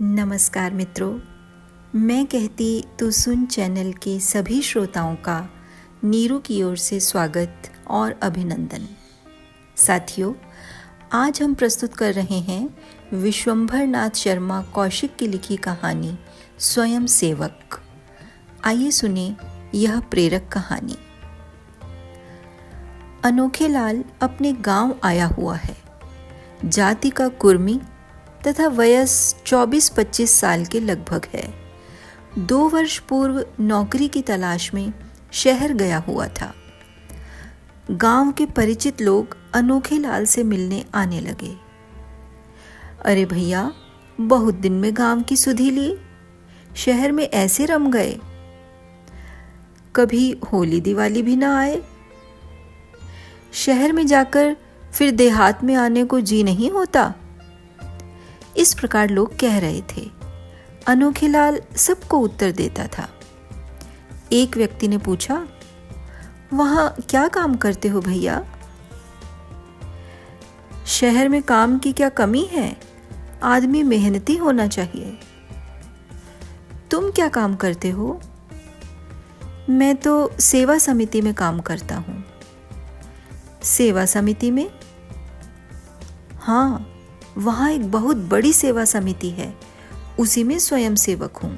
नमस्कार मित्रों, मैं कहती तो सुन चैनल के सभी श्रोताओं का नीरू की ओर से स्वागत और अभिनंदन। साथियों, आज हम प्रस्तुत कर रहे हैं विश्वंभर नाथ शर्मा कौशिक की लिखी कहानी स्वयं सेवक। आइए सुने यह प्रेरक कहानी। अनोखे लाल अपने गांव आया हुआ है। जाति का कुर्मी तथा वयस 24-25 साल के लगभग है। 2 वर्ष पूर्व नौकरी की तलाश में शहर गया हुआ था। गांव के परिचित लोग अनोखे लाल से मिलने आने लगे। अरे भैया, बहुत दिन में गांव की सुधि ली, शहर में ऐसे रम गए, कभी होली दिवाली भी ना आए। शहर में जाकर फिर देहात में आने को जी नहीं होता। इस प्रकार लोग कह रहे थे। अनोखे लाल सबको उत्तर देता था। एक व्यक्ति ने पूछा, वहां क्या काम करते हो भैया? शहर में काम की क्या कमी है? आदमी मेहनती होना चाहिए। तुम क्या काम करते हो? मैं तो सेवा समिति में काम करता हूं। सेवा समिति में? हाँ, वहां एक बहुत बड़ी सेवा समिति है, उसी में स्वयं सेवक हूं।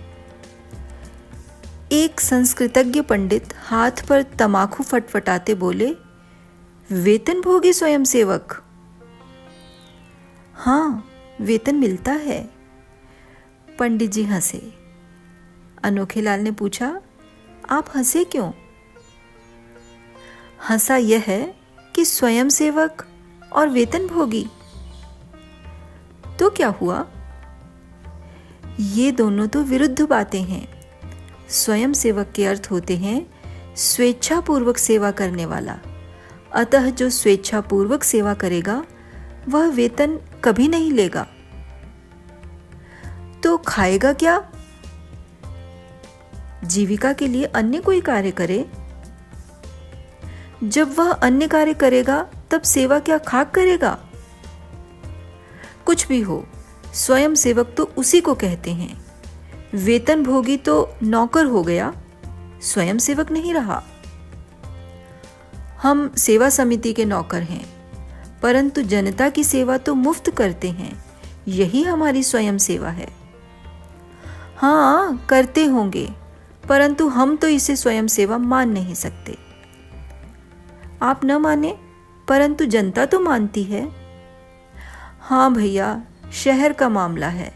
एक संस्कृतज्ञ पंडित हाथ पर तमाकू फटफटाते बोले, वेतनभोगी स्वयं सेवक? हाँ, वेतन मिलता है। पंडित जी हंसे। अनोखे लाल ने पूछा, आप हंसे क्यों? हंसा यह है कि स्वयं सेवक और वेतनभोगी, तो क्या हुआ? ये दोनों तो विरुद्ध बातें हैं। स्वयं सेवक के अर्थ होते हैं स्वेच्छापूर्वक सेवा करने वाला। अतः जो स्वेच्छापूर्वक सेवा करेगा वह वेतन कभी नहीं लेगा। तो खाएगा क्या? जीविका के लिए अन्य कोई कार्य करे। जब वह अन्य कार्य करेगा तब सेवा क्या खाक करेगा? कुछ भी हो, स्वयं सेवक तो उसी को कहते हैं। वेतन भोगी तो नौकर हो गया, स्वयं सेवक नहीं रहा। हम सेवा समिति के नौकर हैं, परंतु जनता की सेवा तो मुफ्त करते हैं। यही हमारी स्वयं सेवा है। हाँ, करते होंगे, परंतु हम तो इसे स्वयं सेवा मान नहीं सकते। आप न माने, परंतु जनता तो मानती है। हाँ भैया, शहर का मामला है,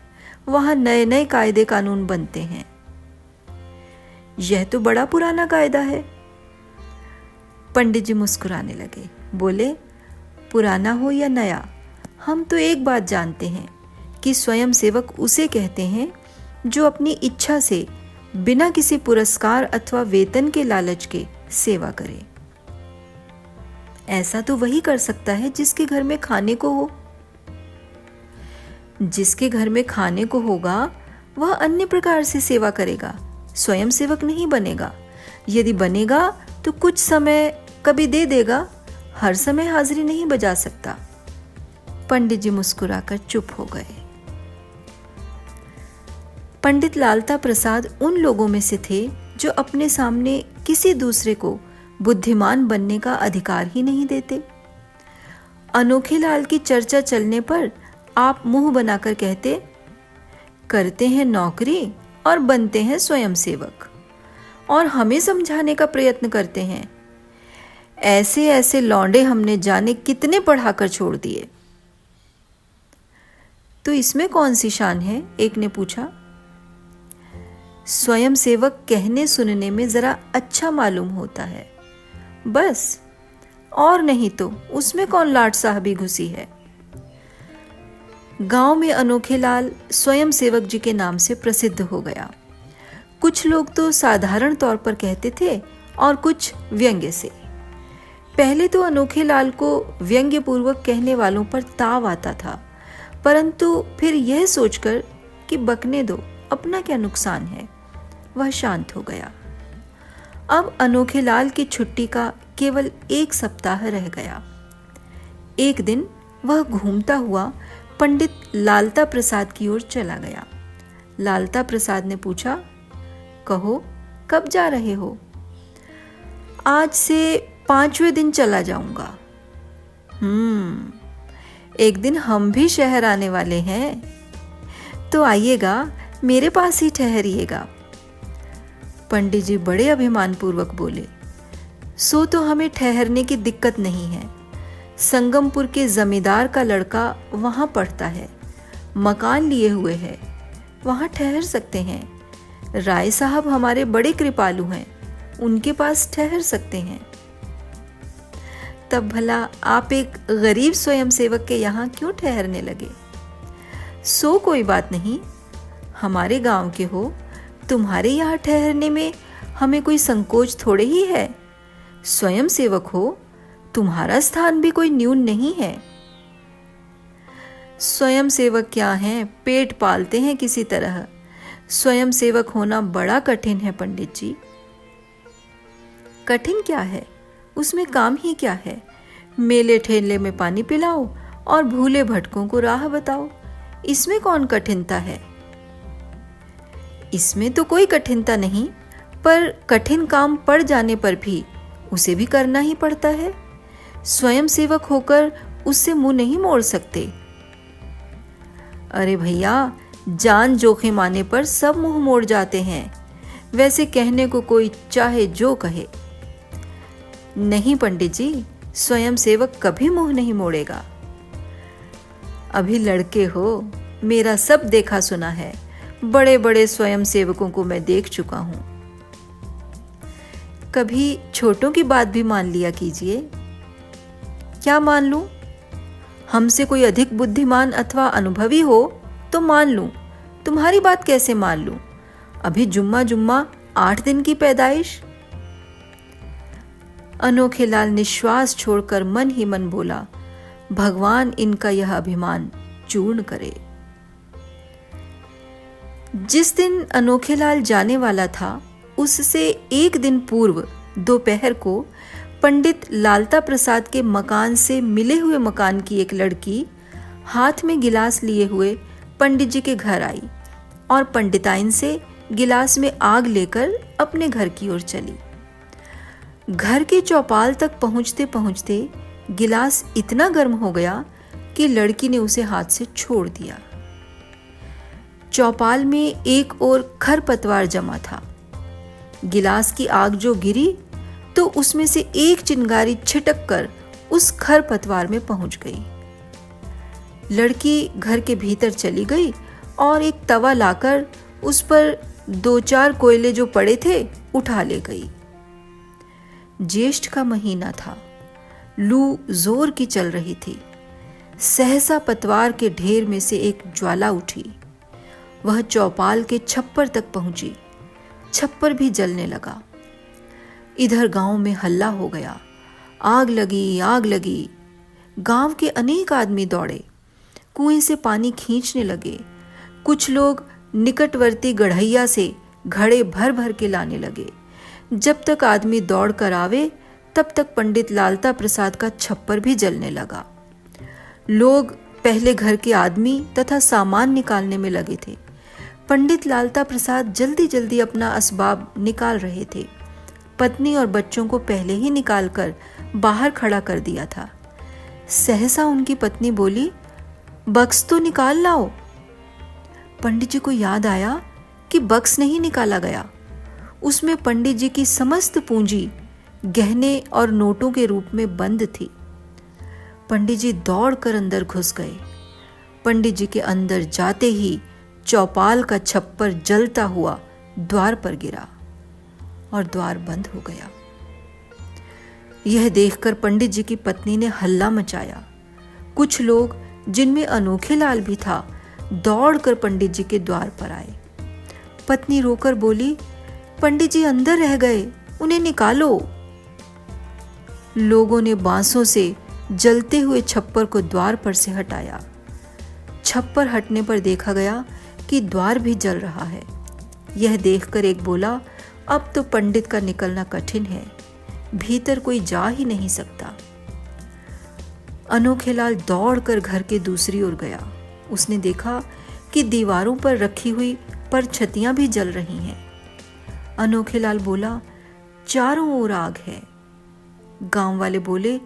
वहां नए नए कायदे कानून बनते हैं। यह तो बड़ा पुराना कायदा है। पंडित जी मुस्कुराने लगे, बोले, पुराना हो या नया, हम तो एक बात जानते हैं कि स्वयं सेवक उसे कहते हैं जो अपनी इच्छा से बिना किसी पुरस्कार अथवा वेतन के लालच के सेवा करे। ऐसा तो वही कर सकता है जिसके घर में खाने को हो। जिसके घर में खाने को होगा वह अन्य प्रकार से सेवा करेगा, स्वयं सेवक नहीं बनेगा। यदि बनेगा तो कुछ समय कभी दे देगा, हर समय हाजिरी नहीं बजा सकता। पंडित जी मुस्कुराकर चुप हो गए। पंडित लालता प्रसाद उन लोगों में से थे जो अपने सामने किसी दूसरे को बुद्धिमान बनने का अधिकार ही नहीं देते। अनोखे लाल की चर्चा चलने पर आप मुंह बनाकर कहते, करते हैं नौकरी और बनते हैं स्वयं सेवक, और हमें समझाने का प्रयत्न करते हैं। ऐसे ऐसे लौंडे हमने जाने कितने पढ़ाकर छोड़ दिए। तो इसमें कौन सी शान है? एक ने पूछा। स्वयं सेवक कहने सुनने में जरा अच्छा मालूम होता है, बस, और नहीं तो उसमें कौन लाट साहबी घुसी है। गांव में अनोखे लाल स्वयं सेवक जी के नाम से प्रसिद्ध हो गया। कुछ लोग तो साधारण तौर पर कहते थे और कुछ व्यंग्य से। पहले तो अनोखे लाल को व्यंग्य पूर्वक कहने वालों पर ताव आता था, परंतु फिर यह सोचकर कि बकने दो, अपना क्या नुकसान है, वह शांत हो गया। अब अनोखे लाल की छुट्टी का केवल 1 सप्ताह रह गया। एक दिन वह घूमता हुआ पंडित लालता प्रसाद की ओर चला गया लालता प्रसाद ने पूछा, कहो कब जा रहे हो? आज से 5वें दिन चला जाऊंगा। एक दिन हम भी शहर आने वाले हैं, तो आइएगा, मेरे पास ही ठहरिएगा। पंडित जी बड़े अभिमान पूर्वक बोले, सो तो हमें ठहरने की दिक्कत नहीं है। संगमपुर के जमींदार का लड़का वहां पढ़ता है, मकान लिए हुए है, वहां ठहर सकते हैं। राय साहब हमारे बड़े कृपालु हैं, उनके पास ठहर सकते हैं। तब भला आप एक गरीब स्वयंसेवक के यहाँ क्यों ठहरने लगे? सो कोई बात नहीं, हमारे गांव के हो, तुम्हारे यहाँ ठहरने में हमें कोई संकोच थोड़े ही है। स्वयंसेवक हो, तुम्हारा स्थान भी कोई न्यून नहीं है। स्वयंसेवक क्या हैं, पेट पालते हैं किसी तरह। स्वयंसेवक होना बड़ा कठिन है पंडित जी। कठिन क्या है, उसमें काम ही क्या है? मेले ठेले में पानी पिलाओ और भूले भटकों को राह बताओ, इसमें कौन कठिनता है? इसमें तो कोई कठिनता नहीं, पर कठिन काम पड़ जाने पर भी उसे भी करना ही पड़ता है। स्वयंसेवक होकर उससे मुंह नहीं मोड़ सकते। अरे भैया, जान जोखिम आने पर सब मुंह मोड़ जाते हैं। वैसे कहने को कोई चाहे जो कहे। नहीं पंडित जी, स्वयंसेवक कभी मुंह नहीं मोड़ेगा। अभी लड़के हो, मेरा सब देखा सुना है। बड़े बड़े स्वयंसेवकों को मैं देख चुका हूं। कभी छोटों की बात भी मान लिया कीजिए। क्या मान लूं? हमसे कोई अधिक बुद्धिमान अथवा अनुभवी हो तो मान लूं, तुम्हारी बात कैसे मान लूं? अभी जुम्मा जुम्मा 8 दिन की पैदाइश। अनोखेलाल निश्वास छोड़कर मन ही मन बोला, भगवान इनका यह अभिमान चूर्ण करे। जिस दिन अनोखेलाल जाने वाला था, उससे एक दिन पूर्व दोपहर को पंडित लालता प्रसाद के मकान से मिले हुए मकान की एक लड़की हाथ में गिलास लिए हुए पंडित जी के घर आई और पंडिताइन से गिलास में आग लेकर अपने घर की ओर चली। घर के चौपाल तक पहुंचते पहुंचते गिलास इतना गर्म हो गया कि लड़की ने उसे हाथ से छोड़ दिया। चौपाल में एक ओर खरपतवार जमा था। गिलास की आग जो गिरी तो उसमें से एक चिंगारी छिटक कर उस खरपतवार में पहुंच गई। लड़की घर के भीतर चली गई और एक तवा लाकर उस पर 2-4 कोयले जो पड़े थे उठा ले गई। ज्येष्ठ का महीना था, लू जोर की चल रही थी। सहसा पतवार के ढेर में से एक ज्वाला उठी। वह चौपाल के छप्पर तक पहुंची। छप्पर भी जलने लगा। इधर गांव में हल्ला हो गया, आग लगी, आग लगी। गांव के अनेक आदमी दौड़े, कुएं से पानी खींचने लगे। कुछ लोग निकटवर्ती गढ़ैया से घड़े भर भर के लाने लगे। जब तक आदमी दौड़ कर आवे तब तक पंडित लालता प्रसाद का छप्पर भी जलने लगा। लोग पहले घर के आदमी तथा सामान निकालने में लगे थे। पंडित लालता प्रसाद जल्दी जल्दी अपना असबाब निकाल रहे थे। पत्नी और बच्चों को पहले ही निकालकर बाहर खड़ा कर दिया था। सहसा उनकी पत्नी बोली, बक्स तो निकाल लाओ। पंडित जी को याद आया कि बक्स नहीं निकाला गया। उसमें पंडित जी की समस्त पूंजी गहने और नोटों के रूप में बंद थी। पंडित जी दौड़कर अंदर घुस गए। पंडित जी के अंदर जाते ही चौपाल का छप्पर जलता हुआ द्वार पर गिरा और द्वार बंद हो गया। यह देखकर पंडित जी की पत्नी ने हल्ला मचाया। कुछ लोग, जिनमें अनोखेलाल भी था, दौड़कर पंडित जी के द्वार पर आए। पत्नी रोकर बोली, पंडित जी अंदर रह गए, उन्हें निकालो। लोगों ने बांसों से जलते हुए छप्पर को द्वार पर से हटाया। छप्पर हटने पर देखा गया कि द्वार भी जल रहा है। यह देखकर एक बोला, अब तो पंडित का निकलना कठिन है, भीतर कोई जा ही नहीं सकता। अनोखेलाल दौड़कर घर के दूसरी ओर गया। उसने देखा कि दीवारों पर रखी हुई पर छतियां भी जल रही हैं। अनोखेलाल बोला, चारों ओर आग है। गांव वाले बोले,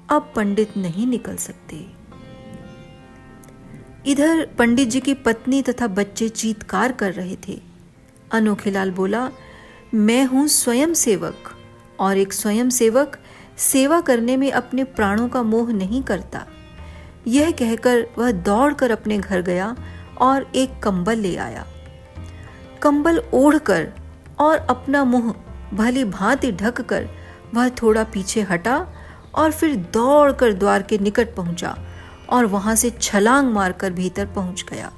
अब पंडित नहीं निकल सकते। इधर पंडित जी की पत्नी तथा बच्चे चीत्कार कर रहे थे। अनोखेलाल बोला, मैं हूं स्वयं सेवक, और एक स्वयं सेवक सेवा करने में अपने प्राणों का मोह नहीं करता। यह कहकर वह दौड़कर अपने घर गया और एक कंबल ले आया। कंबल ओढ़कर और अपना मुंह भली भांति ढककर वह थोड़ा पीछे हटा और फिर दौड़कर द्वार के निकट पहुंचा और वहां से छलांग मारकर भीतर पहुंच गया।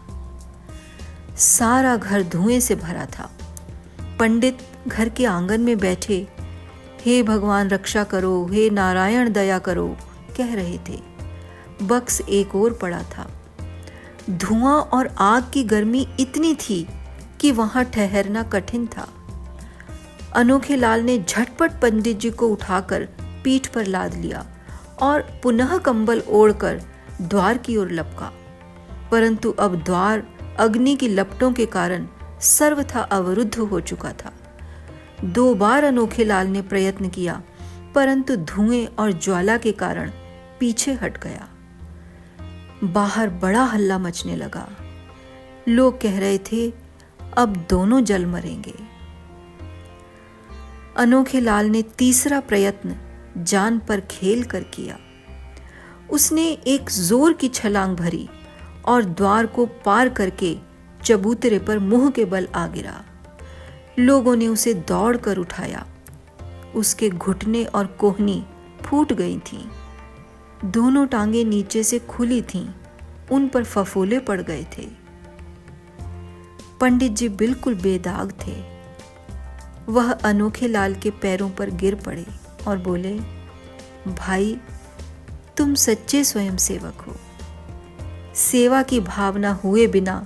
सारा घर धुएं से भरा था। पंडित घर के आंगन में बैठे, हे भगवान रक्षा करो, हे नारायण दया करो कह रहे थे। बक्स एक ओर पड़ा था। धुआं और आग की गर्मी इतनी थी कि वहां ठहरना कठिन था। अनोखेलाल ने झटपट पंडित जी को उठाकर पीठ पर लाद लिया और पुनः कंबल ओढ़कर द्वार की ओर लपका, परंतु अब द्वार अग्नि की लपटों के कारण सर्वथा अवरुद्ध हो चुका था। 2 बार अनोखेलाल ने प्रयत्न किया, परंतु धुएं और ज्वाला के कारण पीछे हट गया। बाहर बड़ा हल्ला मचने लगा। लोग कह रहे थे, अब दोनों जल मरेंगे। अनोखेलाल ने तीसरा प्रयत्न जान पर खेल कर किया। उसने एक जोर की छलांग भरी और द्वार को पार करके चबूतरे पर मुंह के बल आ गिरा। लोगों ने उसे दौड़कर उठाया। उसके घुटने और कोहनी फूट गई थीं। दोनों टांगें नीचे से खुली थीं, उन पर फफोले पड़ गए थे। पंडित जी बिल्कुल बेदाग थे। वह अनोखेलाल के पैरों पर गिर पड़े और बोले, भाई तुम सच्चे स्वयं सेवक हो। सेवा की भावना हुए बिना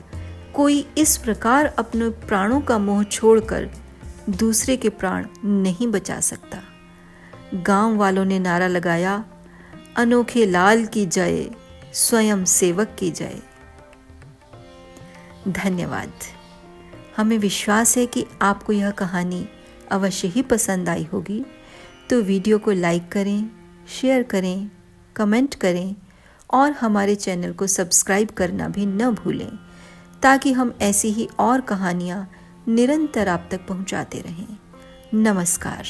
कोई इस प्रकार अपने प्राणों का मोह छोड़कर दूसरे के प्राण नहीं बचा सकता। गांव वालों ने नारा लगाया, अनोखेलाल की जय, स्वयं सेवक की जय। धन्यवाद। हमें विश्वास है कि आपको यह कहानी अवश्य ही पसंद आई होगी। तो वीडियो को लाइक करें, शेयर करें, कमेंट करें और हमारे चैनल को सब्सक्राइब करना भी न भूलें, ताकि हम ऐसी ही और कहानियाँ निरंतर आप तक पहुँचाते रहें। नमस्कार।